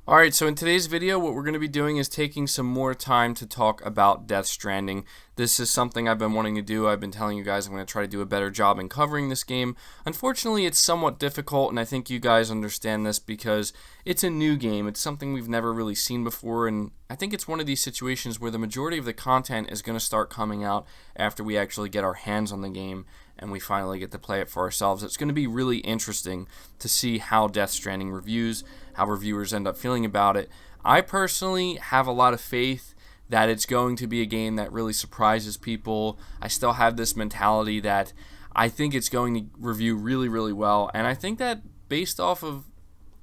Alright, so in today's video, what we're going to be doing is taking some more time to talk about Death Stranding. This is something I've been wanting to do. I've been telling you guys I'm going to try to do a better job in covering this game. Unfortunately, it's somewhat difficult, and I think you guys understand this because it's a new game. It's something we've never really seen before, and I think it's one of these situations where the majority of the content is going to start coming out after we actually get our hands on the game and we finally get to play it for ourselves. It's going to be really interesting to see how Death Stranding reviews, how reviewers end up feeling about it. I personally have a lot of faith that it's going to be a game that really surprises people. I still have this mentality that I think it's going to review really, really well, and I think that based off of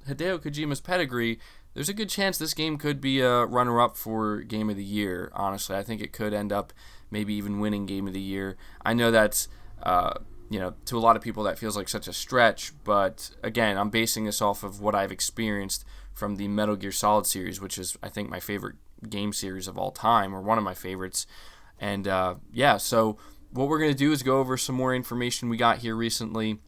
Hideo Kojima's pedigree, there's a good chance this game could be a runner-up for Game of the Year, honestly. I think it could end up maybe even winning Game of the Year. I know that's to a lot of people that feels like such a stretch, but again, I'm basing this off of what I've experienced from the Metal Gear Solid series, which is, I think, my favorite game series of all time, or one of my favorites. And so what we're going to do is go over some more information we got here recently,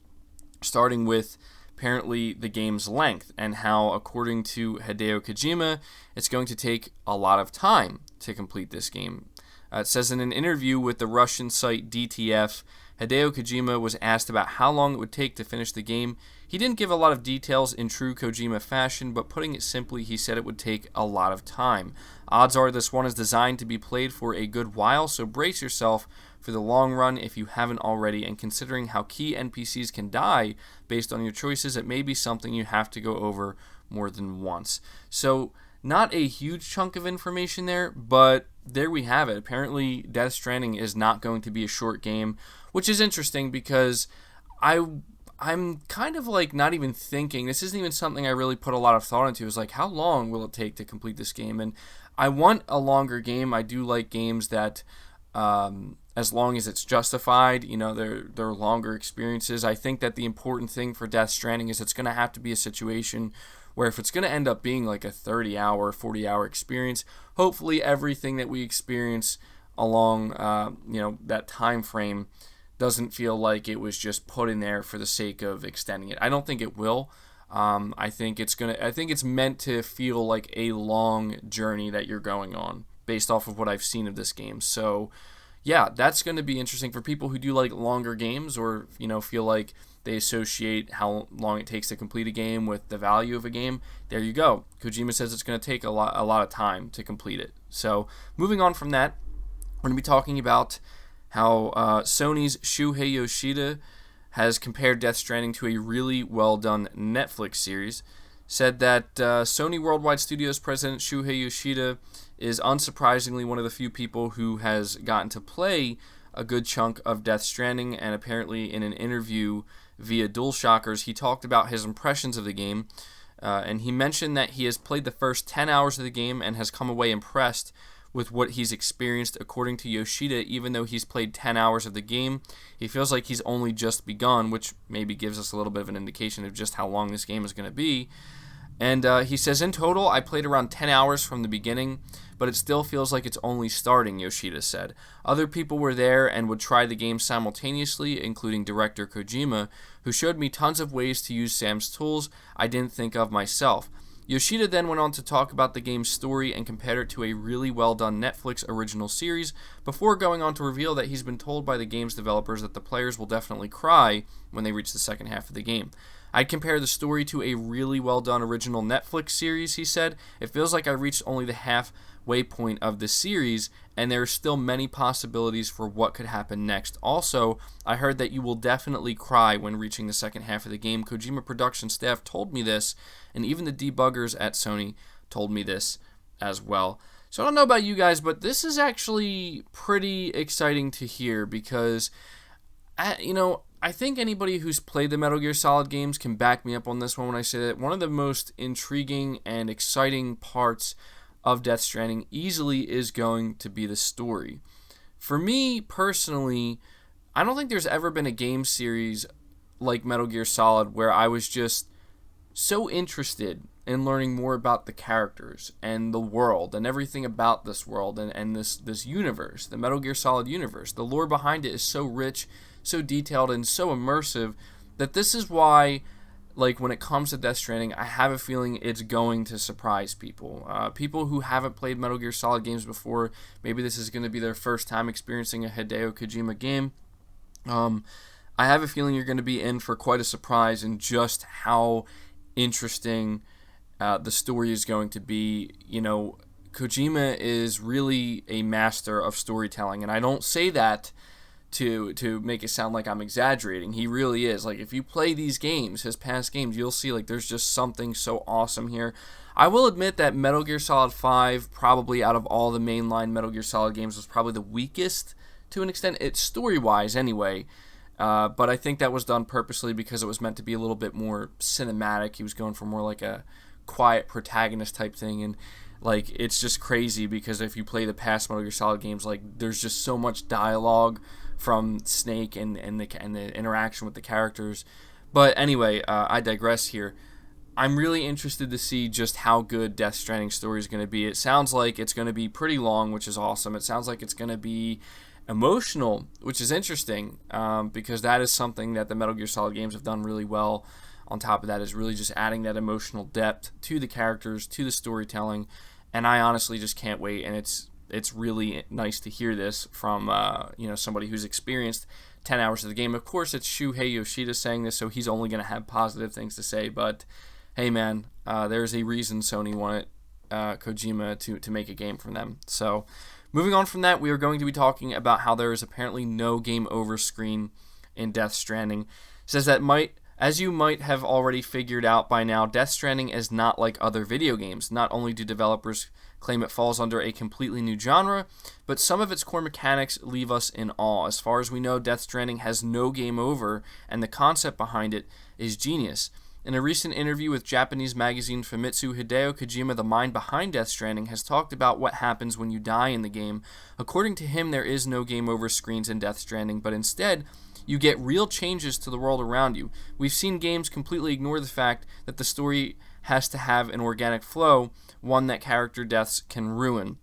starting with apparently the game's length and how, according to Hideo Kojima, it's going to take a lot of time to complete this game. It says in an interview with the Russian site DTF, Hideo Kojima was asked about how long it would take to finish the game. He didn't give a lot of details in true Kojima fashion, but putting it simply, he said it would take a lot of time. Odds are this one is designed to be played for a good while, so brace yourself for the long run if you haven't already, and considering how key NPCs can die based on your choices, it may be something you have to go over more than once. So, not a huge chunk of information there, but there we have it. Apparently, Death Stranding is not going to be a short game, which is interesting because I'm kind of like not even thinking, this isn't even something I really put a lot of thought into, is like, how long will it take to complete this game? And I want a longer game. I do like games that, as long as it's justified, they're longer experiences. I think that the important thing for Death Stranding is it's going to have to be a situation where if it's going to end up being like a 30-hour, 40-hour experience, hopefully everything that we experience along, that time frame doesn't feel like it was just put in there for the sake of extending it. I don't think it will. I think it's meant to feel like a long journey that you're going on based off of what I've seen of this game. So, yeah, that's going to be interesting for people who do like longer games or, feel like they associate how long it takes to complete a game with the value of a game. There you go. Kojima says it's going to take a lot of time to complete it. So, moving on from that, we're going to be talking about how Sony's Shuhei Yoshida has compared Death Stranding to a really well-done Netflix series. Said that Sony Worldwide Studios president Shuhei Yoshida is unsurprisingly one of the few people who has gotten to play a good chunk of Death Stranding, and apparently in an interview via DualShockers, he talked about his impressions of the game, and he mentioned that he has played the first 10 hours of the game and has come away impressed with what he's experienced. According to Yoshida, even though he's played 10 hours of the game, he feels like he's only just begun, which maybe gives us a little bit of an indication of just how long this game is going to be. And he says, in total, I played around 10 hours from the beginning, but it still feels like it's only starting, Yoshida said. Other people were there and would try the game simultaneously, including director Kojima, who showed me tons of ways to use Sam's tools I didn't think of myself. Yoshida then went on to talk about the game's story and compared it to a really well-done Netflix original series, before going on to reveal that he's been told by the game's developers that the players will definitely cry when they reach the second half of the game. I'd compare the story to a really well-done original Netflix series, he said. It feels like I reached only the halfway point of the series, and there are still many possibilities for what could happen next. Also, I heard that you will definitely cry when reaching the second half of the game. Kojima production staff told me this, and even the debuggers at Sony told me this as well. So I don't know about you guys, but this is actually pretty exciting to hear because, I think anybody who's played the Metal Gear Solid games can back me up on this one when I say that one of the most intriguing and exciting parts of Death Stranding easily is going to be the story. For me, personally, I don't think there's ever been a game series like Metal Gear Solid where I was just so interested in learning more about the characters and the world and everything about this world and this universe, the Metal Gear Solid universe. The lore behind it is so rich, so detailed, and so immersive that this is why like when it comes to Death Stranding, I have a feeling it's going to surprise people. People who haven't played Metal Gear Solid games before, maybe this is going to be their first time experiencing a Hideo Kojima game. I have a feeling you're going to be in for quite a surprise in just how interesting the story is going to be. Kojima is really a master of storytelling, and I don't say that to make it sound like I'm exaggerating. He really is. Like, if you play these games, his past games, you'll see like there's just something so awesome here. I will admit that Metal Gear Solid 5, probably out of all the mainline Metal Gear Solid games, was probably the weakest to an extent. It's story-wise anyway. But I think that was done purposely because it was meant to be a little bit more cinematic. He was going for more like a quiet protagonist type thing, and like it's just crazy because if you play the past Metal Gear Solid games, like there's just so much dialogue from Snake and the interaction with the characters. But anyway, I digress here. I'm really interested to see just how good Death Stranding's story is going to be. It sounds like it's going to be pretty long, which is awesome. It sounds like it's going to be emotional, which is interesting, because that is something that the Metal Gear Solid games have done really well. On top of that is really just adding that emotional depth to the characters, to the storytelling, and I honestly just can't wait. And it's really nice to hear this from somebody who's experienced 10 hours of the game. Of course, it's Shuhei Yoshida saying this, so he's only going to have positive things to say. But hey, man, there's a reason Sony wanted Kojima to make a game from them. So moving on from that, we are going to be talking about how there is apparently no game over screen in Death Stranding. It says that as you might have already figured out by now, Death Stranding is not like other video games. Not only do developers claim it falls under a completely new genre, but some of its core mechanics leave us in awe. As far as we know, Death Stranding has no game over, and the concept behind it is genius. In a recent interview with Japanese magazine Famitsu, Hideo Kojima, the mind behind Death Stranding, has talked about what happens when you die in the game. According to him, there is no game over screens in Death Stranding, but instead, you get real changes to the world around you. We've seen games completely ignore the fact that the story has to have an organic flow, one that character deaths can ruin.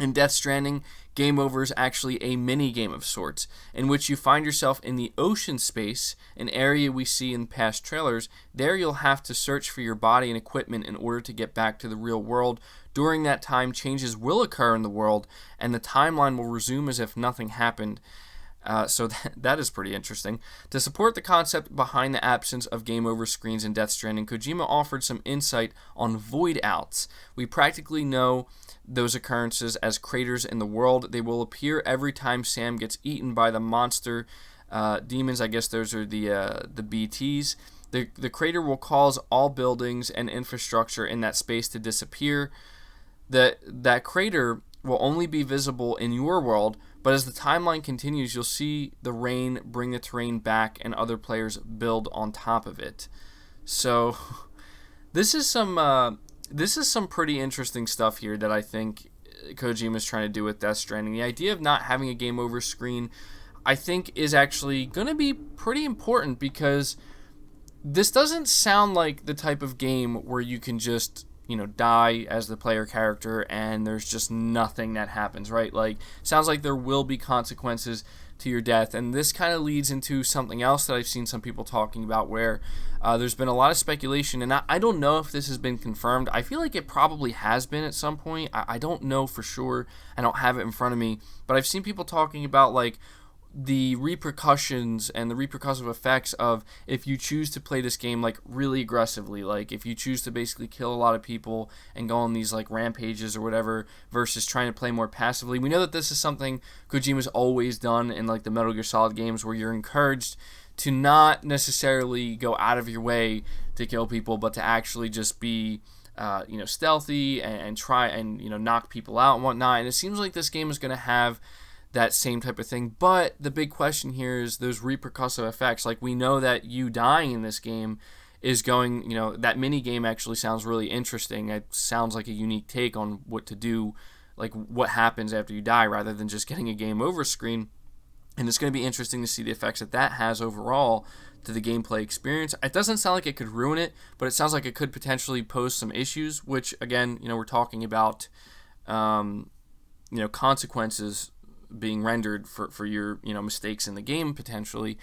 In Death Stranding, game over is actually a mini-game of sorts, in which you find yourself in the ocean space, an area we see in past trailers. There you'll have to search for your body and equipment in order to get back to the real world. During that time, changes will occur in the world, and the timeline will resume as if nothing happened. So that is pretty interesting. To support the concept behind the absence of game over screens in Death Stranding, Kojima offered some insight on void outs. We practically know those occurrences as craters in the world. They will appear every time Sam gets eaten by the monster demons. I guess those are the BTs. The crater will cause all buildings and infrastructure in that space to disappear. That crater will only be visible in your world, but as the timeline continues, you'll see the rain bring the terrain back and other players build on top of it. So this is some pretty interesting stuff here that I think Kojima's trying to do with Death Stranding. The idea of not having a game over screen, I think, is actually going to be pretty important, because this doesn't sound like the type of game where you can just die as the player character and there's just nothing that happens, right? Like, sounds like there will be consequences to your death, and this kind of leads into something else that I've seen some people talking about, where there's been a lot of speculation, and I don't know if this has been confirmed. I feel like it probably has been at some point. I don't know for sure. I don't have it in front of me, but I've seen people talking about like the repercussions and the repercussive effects of if you choose to play this game like really aggressively, like if you choose to basically kill a lot of people and go on these like rampages or whatever, versus trying to play more passively. We know that this is something Kojima's always done in like the Metal Gear Solid games, where you're encouraged to not necessarily go out of your way to kill people, but to actually just be stealthy and try and knock people out and whatnot. And it seems like this game is going to have that same type of thing. But the big question here is those repercussive effects. Like, we know that you dying in this game is going, that mini game actually sounds really interesting. It sounds like a unique take on what to do, like what happens after you die, rather than just getting a game over screen. And it's going to be interesting to see the effects that has overall to the gameplay experience. It doesn't sound like it could ruin it, but it sounds like it could potentially pose some issues, which again, we're talking about, consequences being rendered for your mistakes in the game potentially.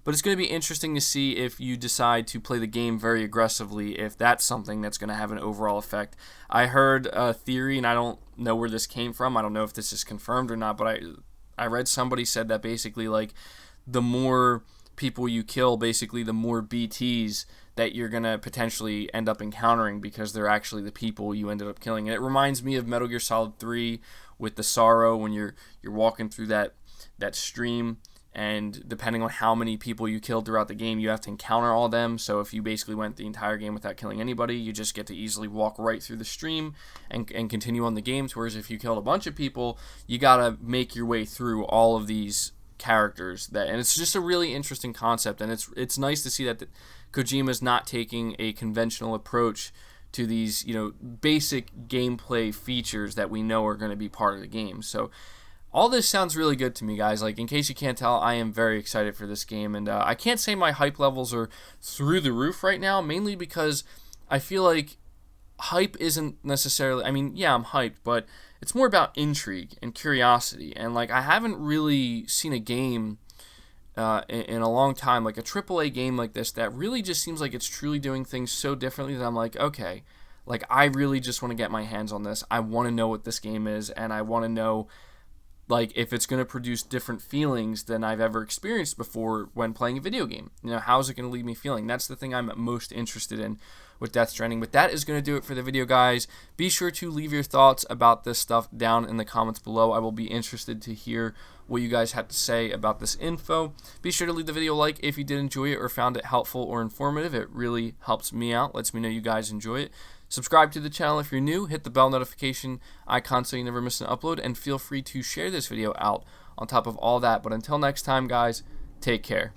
but it's going to be interesting to see if you decide to play the game very aggressively, if that's something that's going to have an overall effect. I heard a theory, and I don't know where this came from. I don't know if this is confirmed or not, but I read somebody said that basically, like, the more people you kill, basically the more BTs that you're going to potentially end up encountering, because they're actually the people you ended up killing. And it reminds me of Metal Gear Solid 3 with the Sorrow, when you're walking through that stream, and depending on how many people you killed throughout the game, you have to encounter all of them. So if you basically went the entire game without killing anybody, you just get to easily walk right through the stream and continue on the game. Whereas if you killed a bunch of people, you gotta make your way through all of these characters. And it's just a really interesting concept, and it's nice to see that Kojima's not taking a conventional approach to these, basic gameplay features that we know are going to be part of the game. So all this sounds really good to me, guys. Like, in case you can't tell, I am very excited for this game, and I can't say my hype levels are through the roof right now, mainly because I feel like hype isn't necessarily, yeah, I'm hyped, but it's more about intrigue and curiosity, and, like, I haven't really seen a game in a long time, like a AAA game like this, that really just seems like it's truly doing things so differently that I'm like, okay, like, I really just want to get my hands on this. I want to know what this game is, and I want to know, like, if it's going to produce different feelings than I've ever experienced before when playing a video game. How is it going to leave me feeling? That's the thing I'm most interested in with Death Stranding. But that is going to do it for the video, guys. Be sure to leave your thoughts about this stuff down in the comments below. I will be interested to hear what you guys have to say about this info. Be sure to leave the video a like if you did enjoy it or found it helpful or informative. It really helps me out, lets me know you guys enjoy it. Subscribe to the channel if you're new, hit the bell notification icon so you never miss an upload, and feel free to share this video out on top of all that. But until next time, guys, take care.